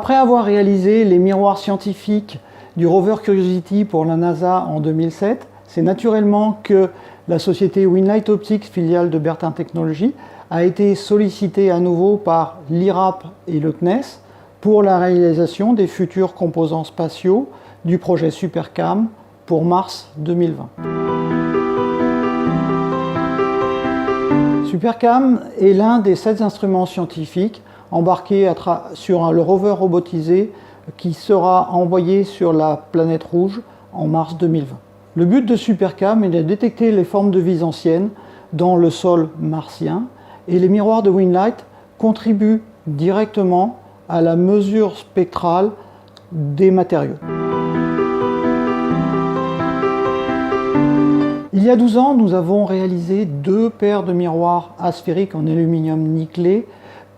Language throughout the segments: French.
après avoir réalisé les miroirs scientifiques du rover Curiosity pour la NASA en 2007, c'est naturellement que la société Winlight Optics, filiale de Bertin Technologies, a été sollicitée à nouveau par l'IRAP et le CNES pour la réalisation des futurs composants spatiaux du projet SuperCam pour mars 2020. SuperCam est l'un des 7 instruments scientifiques embarqués sur le rover robotisé qui sera envoyé sur la planète rouge en mars 2020. Le but de SuperCam est de détecter les formes de vie anciennes dans le sol martien et les miroirs de Winlight contribuent directement à la mesure spectrale des matériaux. Il y a 12 ans, nous avons réalisé 2 paires de miroirs asphériques en aluminium nickelé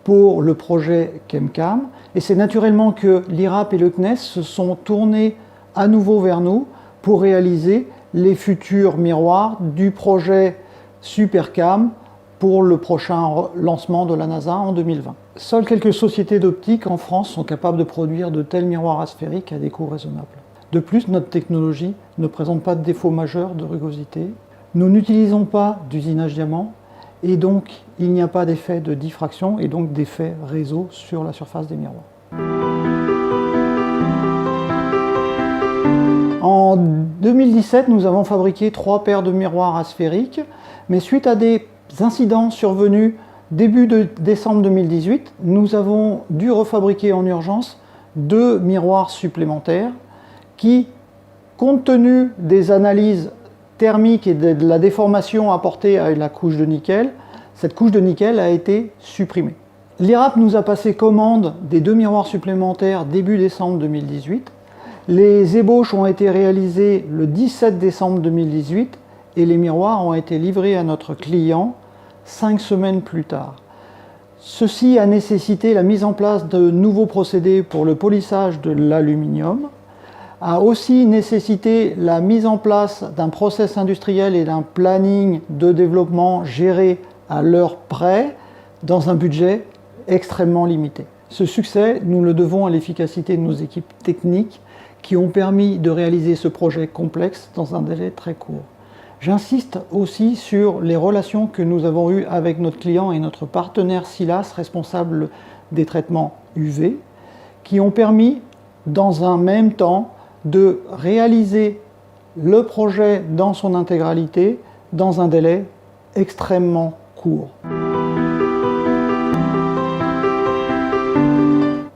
pour le projet ChemCam. Et c'est naturellement que l'IRAP et le CNES se sont tournés à nouveau vers nous pour réaliser les futurs miroirs du projet SuperCam pour le prochain lancement de la NASA en 2020. Seules quelques sociétés d'optique en France sont capables de produire de tels miroirs asphériques à des coûts raisonnables. De plus, notre technologie ne présente pas de défaut majeur de rugosité. Nous n'utilisons pas d'usinage diamant et donc il n'y a pas d'effet de diffraction et donc d'effet réseau sur la surface des miroirs. En 2017, nous avons fabriqué 3 paires de miroirs asphériques, mais suite à des incidents survenus début de décembre 2018, nous avons dû refabriquer en urgence 2 miroirs supplémentaires qui, compte tenu des analyses thermiques et de la déformation apportée à la couche de nickel, cette couche de nickel a été supprimée. L'IRAP nous a passé commande des 2 miroirs supplémentaires début décembre 2018. Les ébauches ont été réalisées le 17 décembre 2018 et les miroirs ont été livrés à notre client 5 semaines plus tard. Ceci a nécessité la mise en place de nouveaux procédés pour le polissage de l'aluminium, a aussi nécessité la mise en place d'un process industriel et d'un planning de développement géré à l'heure près dans un budget extrêmement limité. Ce succès, nous le devons à l'efficacité de nos équipes techniques qui ont permis de réaliser ce projet complexe dans un délai très court. J'insiste aussi sur les relations que nous avons eues avec notre client et notre partenaire Silas, responsable des traitements UV, qui ont permis dans un même temps de réaliser le projet dans son intégralité dans un délai extrêmement court.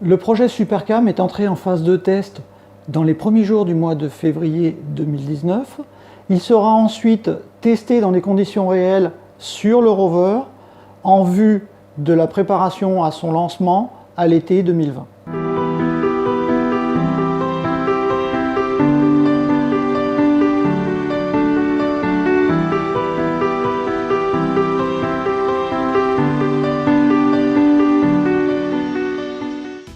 Le projet SuperCam est entré en phase de test dans les premiers jours du mois de février 2019. Il sera ensuite testé dans des conditions réelles sur le rover en vue de la préparation à son lancement à l'été 2020.